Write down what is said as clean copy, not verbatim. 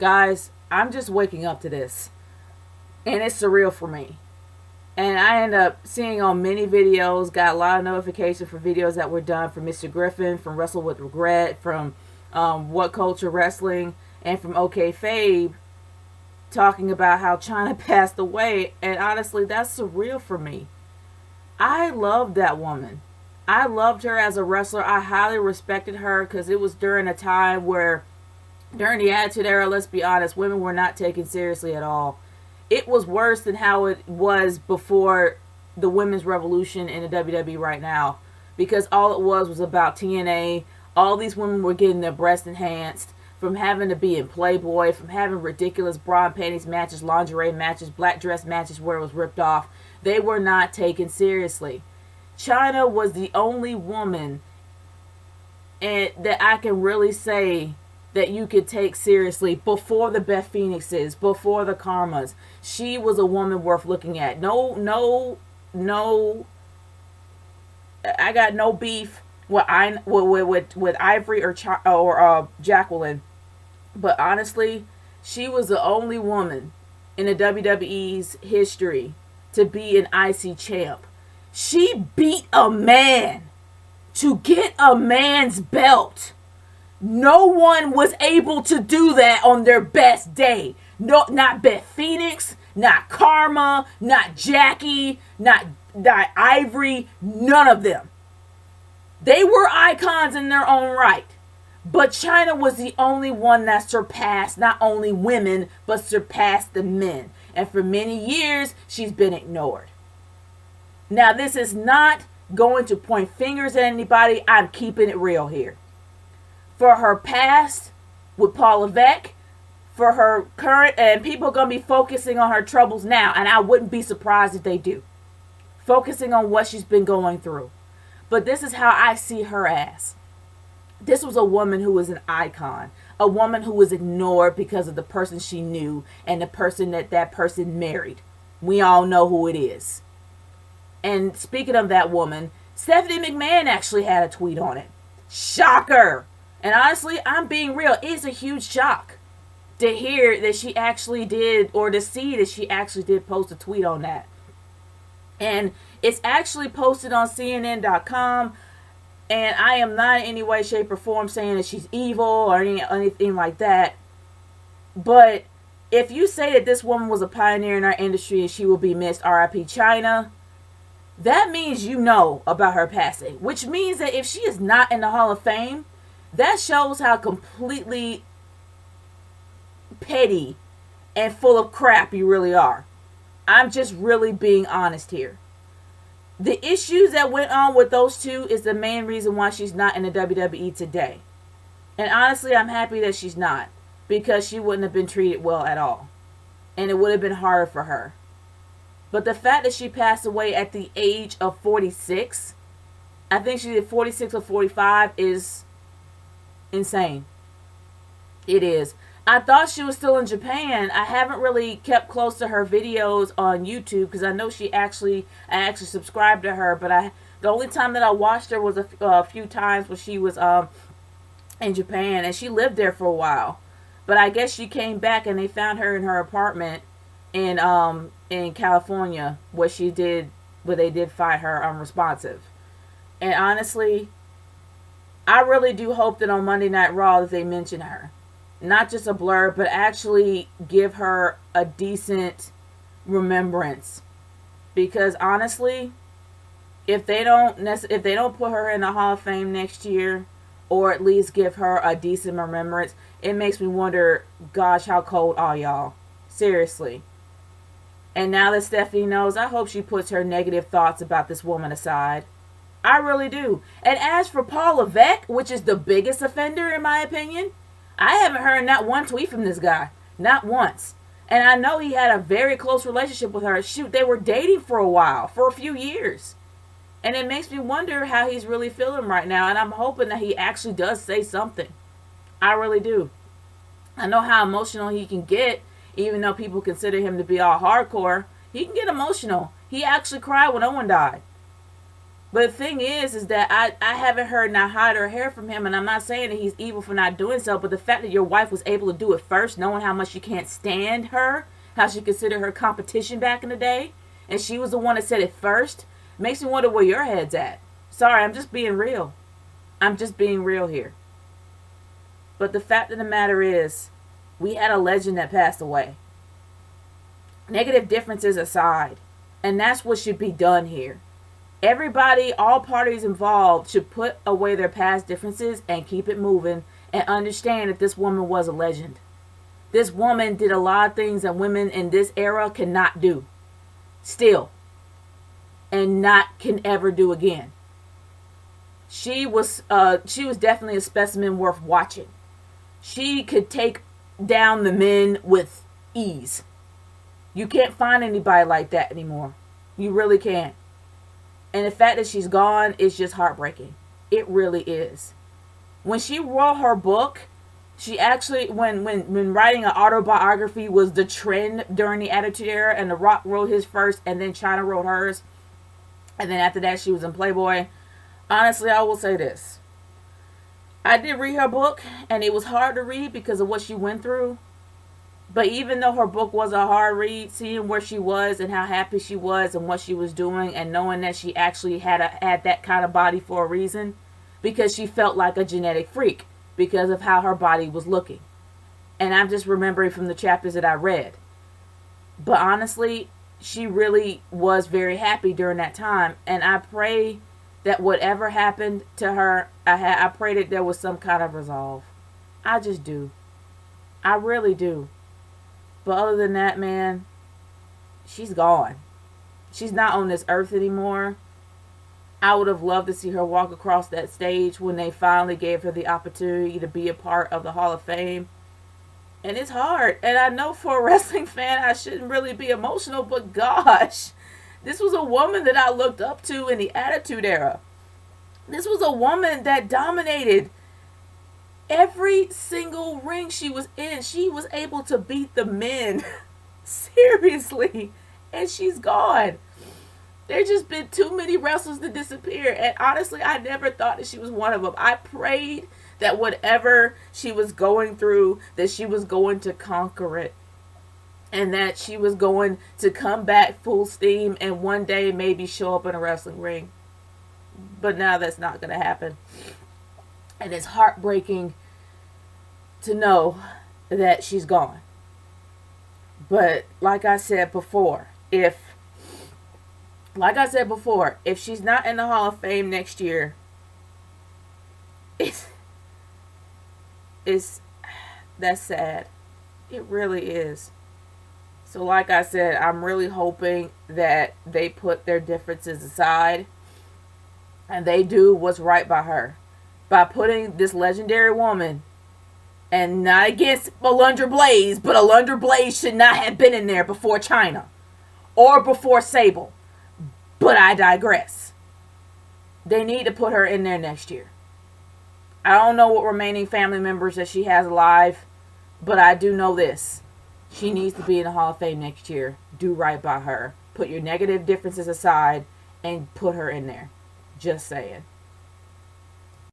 Guys, I'm just waking up to this. And it's surreal for me. And I end up seeing on many videos, got a lot of notifications for videos that were done from Mr. Griffin, from Wrestle with Regret, from What Culture Wrestling, and from OK Fabe, talking about how Chyna passed away. And honestly, that's surreal for me. I loved that woman. I loved her as a wrestler. I highly respected her because it was during a time where, during the Attitude Era, let's be honest, women were not taken seriously at all. It was worse than how it was before the women's revolution in the WWE right now, because all it was about TNA. All these women were getting their breasts enhanced from having to be in Playboy, from having ridiculous bra and panties matches, lingerie matches, black dress matches where it was ripped off. They were not taken seriously. Chyna was the only woman that I can really say that you could take seriously before the Beth Phoenixes, before the Karmas. She was a woman worth looking at. No, I got no beef with Ivory or Jacqueline, but honestly, she was the only woman in the WWE's history to be an IC champ. She beat a man to get a man's belt. No one was able to do that on their best day. No, not Beth Phoenix, not Karma, not Jackie, not Ivory, none of them. They were icons in their own right. But Chyna was the only one that surpassed not only women, but surpassed the men. And for many years, she's been ignored. Now, this is not going to point fingers at anybody. I'm keeping it real here. For her past with Paul Levesque, for her current, and people are going to be focusing on her troubles now, and I wouldn't be surprised if they do. Focusing on what she's been going through. But this is how I see her as. This was a woman who was an icon. A woman who was ignored because of the person she knew and the person that person married. We all know who it is. And speaking of that woman, Stephanie McMahon actually had a tweet on it. Shocker! And honestly, I'm being real. It's a huge shock to hear that she actually did, or to see that she actually did post a tweet on that. And it's actually posted on CNN.com. And I am not in any way, shape, or form saying that she's evil or anything like that. But if you say that this woman was a pioneer in our industry and she will be missed, R.I.P. Chyna, that means you know about her passing. Which means that if she is not in the Hall of Fame, that shows how completely petty and full of crap you really are. I'm just really being honest here. The issues that went on with those two is the main reason why she's not in the WWE today. And honestly, I'm happy that she's not, because she wouldn't have been treated well at all. And it would have been harder for her. But the fact that she passed away at the age of 46, I think she did 46 or 45, is insane. It is. I thought she was still in Japan. I haven't really kept close to her videos on YouTube because I know I actually subscribed to her, but the only time that I watched her was a few times when she was in Japan, and she lived there for a while. But I guess she came back and they found her in her apartment in California where they did find her unresponsive. And honestly, I really do hope that on Monday Night Raw that they mention her. Not just a blur, but actually give her a decent remembrance. Because honestly, if they don't put her in the Hall of Fame next year, or at least give her a decent remembrance, it makes me wonder, gosh, how cold are y'all? Seriously. And now that Stephanie knows, I hope she puts her negative thoughts about this woman aside. I really do. And as for Paul Levesque, which is the biggest offender in my opinion, I haven't heard not one tweet from this guy. Not once. And I know he had a very close relationship with her. Shoot, they were dating for a while. For a few years. And it makes me wonder how he's really feeling right now. And I'm hoping that he actually does say something. I really do. I know how emotional he can get. Even though people consider him to be all hardcore. He can get emotional. He actually cried when Owen died. But the thing is that I haven't heard not hide or hair from him, and I'm not saying that he's evil for not doing so, but the fact that your wife was able to do it first, knowing how much she can't stand her, how she considered her competition back in the day, and she was the one that said it first, makes me wonder where your head's at. Sorry, I'm just being real. I'm just being real here. But the fact of the matter is, we had a legend that passed away. Negative differences aside, and that's what should be done here. Everybody, all parties involved, should put away their past differences and keep it moving and understand that this woman was a legend. This woman did a lot of things that women in this era cannot do. Still. And not can ever do again. She was definitely a specimen worth watching. She could take down the men with ease. You can't find anybody like that anymore. You really can't. And the fact that she's gone is just heartbreaking. It really is. When she wrote her book, she actually, when writing an autobiography was the trend during the Attitude Era, and The Rock wrote his first, and then Chyna wrote hers, and then after that she was in Playboy. Honestly, I will say this. I did read her book, and it was hard to read because of what she went through. But even though her book was a hard read, seeing where she was and how happy she was and what she was doing, and knowing that she actually had that kind of body for a reason, because she felt like a genetic freak because of how her body was looking. And I'm just remembering from the chapters that I read. But honestly, she really was very happy during that time. And I pray that whatever happened to her, I pray that there was some kind of resolve. I just do. I really do. But other than that, man, she's gone. She's not on this earth anymore. I would have loved to see her walk across that stage when they finally gave her the opportunity to be a part of the Hall of Fame. And it's hard. And I know for a wrestling fan, I shouldn't really be emotional, but gosh, this was a woman that I looked up to in the Attitude Era. This was a woman that dominated every single ring she was in. She was able to beat the men. Seriously. And she's gone. There's just been too many wrestlers to disappear. And honestly, I never thought that she was one of them. I prayed that whatever she was going through, that she was going to conquer it. And that she was going to come back full steam and one day maybe show up in a wrestling ring. But now that's not going to happen. And it's heartbreaking to know that she's gone. But like I said before, if she's not in the Hall of Fame next year, that's sad. It really is. So like I said, I'm really hoping that they put their differences aside and they do what's right by her. By putting this legendary woman, and not against Alundra Blaze, but Alundra Blaze should not have been in there before Chyna or before Sable. But I digress. They need to put her in there next year. I don't know what remaining family members that she has alive, but I do know this. She needs to be in the Hall of Fame next year. Do right by her. Put your negative differences aside and put her in there. Just saying.